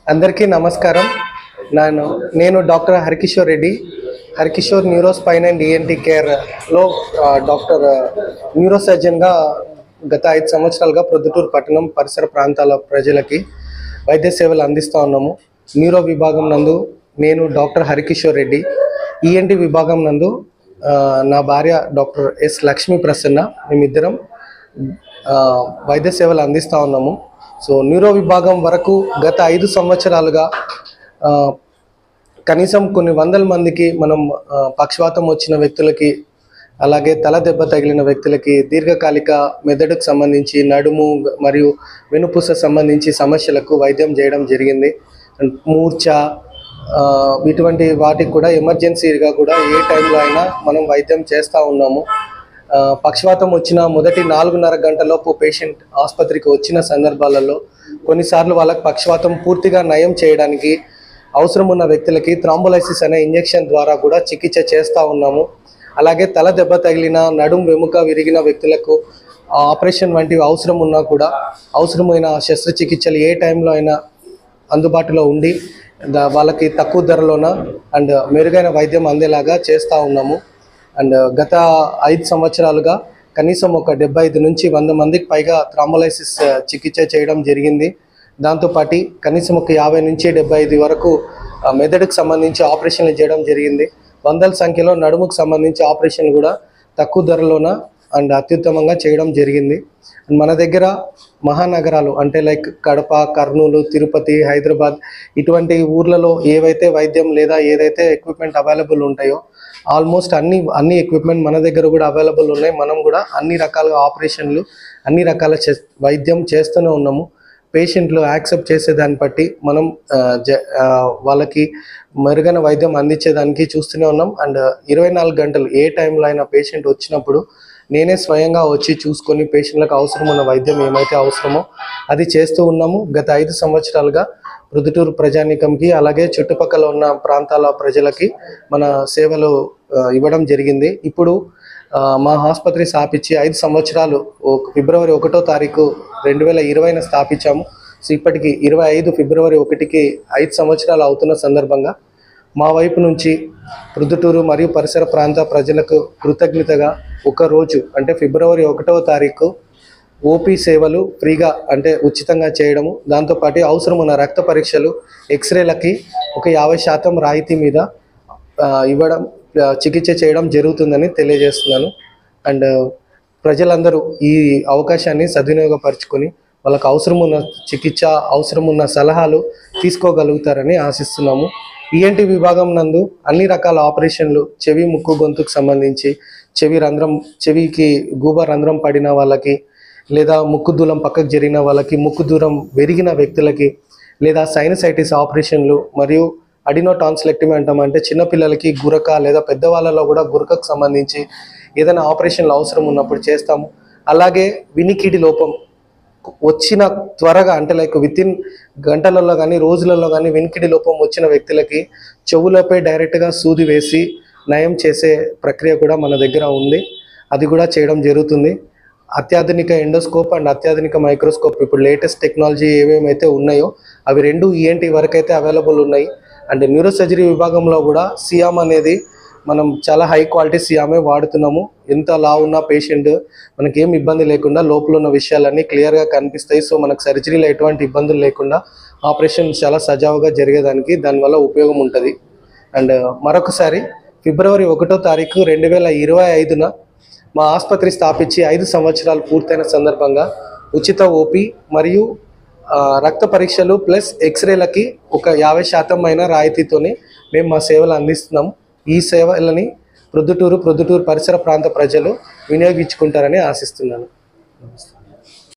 అందరికీ నమస్కారం. నేను doctor Harikishore Reddy, Harikishore neuro spine and ENT కేర్లో డాక్టర్ న్యూరో సర్జన్గా గత 5 సంవత్సరాలుగా ప్రొద్దుటూరు పట్టణం పరిసర ప్రాంతాల ప్రజలకి వైద్య సేవలు అందిస్తూ ఉన్నాము. న్యూరో విభాగం నందు నేను డాక్టర్ హరికిషోర్ రెడ్డి, ఈఎన్టీ విభాగం నందు నా భార్య డాక్టర్ ఎస్ లక్ష్మీ ప్రసన్న, మేమిద్దరం వైద్య సేవలు అందిస్తూ ఉన్నాము. సో న్యూరో విభాగం వరకు గత 5 సంవత్సరాలుగా కనీసం కొన్ని వందల మందికి మనం పక్షవాతం వచ్చిన వ్యక్తులకి, అలాగే తల దెబ్బ తగిలిన వ్యక్తులకి, దీర్ఘకాలిక మెదడుకు సంబంధించి, నడుము మరియు వెనుపూస సంబంధించి సమస్యలకు వైద్యం చేయడం జరిగింది. మూర్ఛ ఇటువంటి వాటికి కూడా ఎమర్జెన్సీగా కూడా ఏ టైంలో అయినా మనం వైద్యం చేస్తూ ఉన్నాము. పక్షవాతం వచ్చిన మొదటి 4.5 గంటలలోపు పేషెంట్ ఆసుపత్రికి వచ్చిన సందర్భాలలో కొన్నిసార్లు వాళ్ళకి పక్షవాతం పూర్తిగా నయం చేయడానికి అవసరం ఉన్న వ్యక్తులకి థ్రాంబోలైసిస్ అనే ఇంజెక్షన్ ద్వారా కూడా చికిత్స చేస్తూ ఉన్నాము. అలాగే తల దెబ్బ తగిలిన, నడుము వెముక విరిగిన వ్యక్తులకు ఆపరేషన్ వంటివి అవసరం ఉన్నా కూడా అవసరమైన శస్త్రచికిత్సలు ఏ టైంలో అయినా అందుబాటులో ఉండి వాళ్ళకి తక్కువ ధరలోన అండ్ మెరుగైన వైద్యం అందేలాగా చేస్తూ ఉన్నాము. అండ్ గత 5 సంవత్సరాలుగా కనీసం ఒక 75 నుంచి 100 మందికి పైగా థ్రాంబోలైసిస్ చికిత్స చేయడం జరిగింది. దాంతోపాటు కనీసం ఒక 50 నుంచి 75 వరకు మెదడుకు సంబంధించి ఆపరేషన్లు చేయడం జరిగింది. వందల సంఖ్యలో నడుముకు సంబంధించి ఆపరేషన్ కూడా తక్కువ ధరలోన అండ్ అత్యుత్తమంగా చేయడం జరిగింది. మన దగ్గర మహానగరాలు అంటే లైక్ కడప, కర్నూలు, తిరుపతి, హైదరాబాద్ ఇటువంటి ఊర్లలో ఏవైతే వైద్యం లేదా ఏదైతే ఎక్విప్మెంట్ అవైలబుల్ ఉంటాయో ఆల్మోస్ట్ అన్ని ఎక్విప్మెంట్ మన దగ్గర కూడా అవైలబుల్ ఉన్నాయి. మనం కూడా అన్ని రకాల ఆపరేషన్లు, అన్ని రకాల వైద్యం చేస్తూనే ఉన్నాము. పేషెంట్లు యాక్సెప్ట్ చేసేదాన్ని బట్టి మనం వాళ్ళకి మెరుగైన వైద్యం అందించేదానికి చూస్తూనే ఉన్నాం. అండ్ 24 గంటలు ఏ టైంలో అయినా పేషెంట్ వచ్చినప్పుడు నేనే స్వయంగా వచ్చి చూసుకొని పేషెంట్లకు అవసరం ఉన్న వైద్యం ఏమైతే అవసరమో అది చేస్తూ ఉన్నాము. గత 5 సంవత్సరాలుగా ప్రొద్దుటూరు ప్రజానీకంకి అలాగే చుట్టుపక్కల ఉన్న ప్రాంతాల ప్రజలకి మన సేవలు ఇవ్వడం జరిగింది. ఇప్పుడు మా ఆసుపత్రి స్థాపించి 5 సంవత్సరాలు ఫిబ్రవరి 1వ తారీఖు 2020 స్థాపించాము. సో ఇప్పటికి 25 ఫిబ్రవరి 1కి 5 సంవత్సరాలు అవుతున్న సందర్భంగా మా వైపు నుంచి ప్రొద్దుటూరు మరియు పరిసర ప్రాంత ప్రజలకు కృతజ్ఞతగా ఒకరోజు అంటే ఫిబ్రవరి 1వ తారీఖు ఓపీ సేవలు ఫ్రీగా అంటే ఉచితంగా చేయడము, దాంతోపాటు అవసరం ఉన్న రక్త పరీక్షలు, ఎక్స్రేలకి ఒక 50% రాయితీ మీద ఇవ్వడం, చికిత్స చేయడం జరుగుతుందని తెలియజేస్తున్నాను. అండ్ ప్రజలందరూ ఈ అవకాశాన్ని సద్వినియోగపరుచుకొని వాళ్ళకు అవసరం ఉన్న చికిత్స, అవసరం ఉన్న సలహాలు తీసుకోగలుగుతారని ఆశిస్తున్నాము. ఈఎన్టీ విభాగం నందు అన్ని రకాల ఆపరేషన్లు, చెవి, ముక్కు, గొంతుకు సంబంధించి చెవికి గూబ రంధ్రం పడిన వాళ్ళకి, లేదా ముక్కు దూలం పక్కకు జరిగిన వాళ్ళకి, ముక్కు దూరం విరిగిన వ్యక్తులకి, లేదా సైనసైటిస్ ఆపరేషన్లు మరియు అడినోటాన్సిలెక్టమీ అంటామంటే చిన్నపిల్లలకి గురక, లేదా పెద్దవాళ్ళలో కూడా గురకకు సంబంధించి ఏదైనా ఆపరేషన్లు అవసరం ఉన్నప్పుడు చేస్తాము. అలాగే వినికిడి లోపం వచ్చిన త్వరగా అంటే లైక్ వితిన్ గంటలలో కానీ రోజులలో కానీ వినికిడి లోపం వచ్చిన వ్యక్తులకి చెవులపై డైరెక్ట్గా సూది వేసి నయం చేసే ప్రక్రియ కూడా మన దగ్గర ఉంది. అది కూడా చేయడం జరుగుతుంది. అత్యాధునిక ఎండోస్కోప్ అండ్ అత్యాధునిక మైక్రోస్కోప్, ఇప్పుడు లేటెస్ట్ టెక్నాలజీ ఏమేమైతే ఉన్నాయో అవి 2 ఈఎన్టీ వరకు అయితే అవైలబుల్ ఉన్నాయి. అండ్ న్యూరో సర్జరీ విభాగంలో కూడా సియామ్ అనేది మనం చాలా హై క్వాలిటీ సియామే వాడుతున్నాము. ఎంత లా ఉన్న పేషెంట్ మనకేం ఇబ్బంది లేకుండా లోపల ఉన్న విషయాలన్నీ క్లియర్గా కనిపిస్తాయి. సో మనకు సర్జరీలో ఎటువంటి ఇబ్బందులు లేకుండా ఆపరేషన్ చాలా సజావుగా జరిగేదానికి దానివల్ల ఉపయోగం ఉంటుంది. అండ్ మరొకసారి ఫిబ్రవరి 1వ తారీఖు 2025న మా ఆసుపత్రి స్థాపించి 5 సంవత్సరాలు పూర్తయిన సందర్భంగా ఉచిత ఓపీ మరియు రక్త పరీక్షలు ప్లస్ ఎక్స్రేలకి ఒక 50% అయిన రాయితీతోని మేము మా సేవలు అందిస్తున్నాము. ఈ సేవలని ప్రొద్దుటూరు పరిసర ప్రాంత ప్రజలు వినియోగించుకుంటారని ఆశిస్తున్నాను. నమస్తే.